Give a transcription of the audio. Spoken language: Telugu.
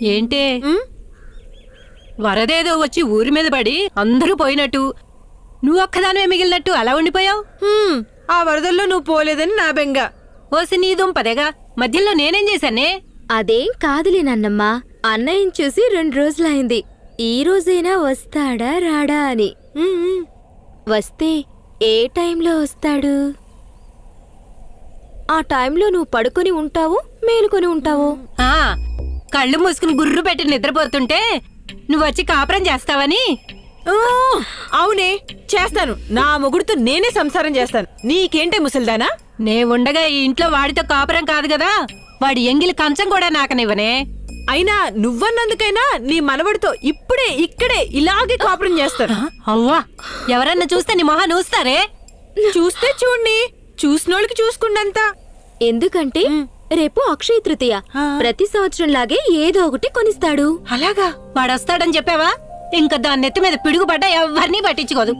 ఏంటే వరదేదో వచ్చి ఊరి మీద పడి అందరూ పోయినట్టు నువ్వు ఒక్కదానివే మిగిలినట్టు అలా ఉండిపోయావు? ఆ వరదల్లో నువ్వు పోలేదని నా బెంగ. ఓసి నీ దుంపదేగా, మధ్యలో నేనేం చేశానే? అదేం కాదులే నాన్నమ్మా, అన్నయ్యని చూసి 2 రోజులైంది. ఈ రోజైనా వస్తాడా రాడా అని. వస్తే ఏ టైంలో వస్తాడు? ఆ టైంలో నువ్వు పడుకొని ఉంటావు, మేలుకొని ఉంటావు. కళ్ళు మూసుకుని గుర్రు పెట్టి నిద్రపోతుంటే నువ్వొచ్చి కాపురం చేస్తావని. అవునే, చేస్తాను. నా మొగుడుతో నేనే సంసారం చేస్తాను. నీకేంటే ముసల్దానా? నే ఉండగా ఈ ఇంట్లో వాడితో కాపురం కాదు కదా, వాడి ఎంగిలి కంచం కూడా నాకనివ్వనే. అయినా నువ్వన్నందుకైనా నీ మనవడితో ఇప్పుడే ఇక్కడే ఇలాగే కాపురం చేస్తాను. అవ్వా, ఎవరన్నా చూస్తే నీ మొహం చూస్తారే. చూస్తే చూడండి, చూసినోళ్ళకి చూసుకుండంతా. ఎందుకంటే రేపు అక్షయ తృతీయ, ప్రతి సంవత్సరం లాగే ఏదో ఒకటి కొనిస్తాడు. అలాగా? వాడొస్తాడని చెప్పావా? ఇంకా దాని నెత్తి మీద పిడుగుపడ్డా ఎవరిని పట్టించుకోదు.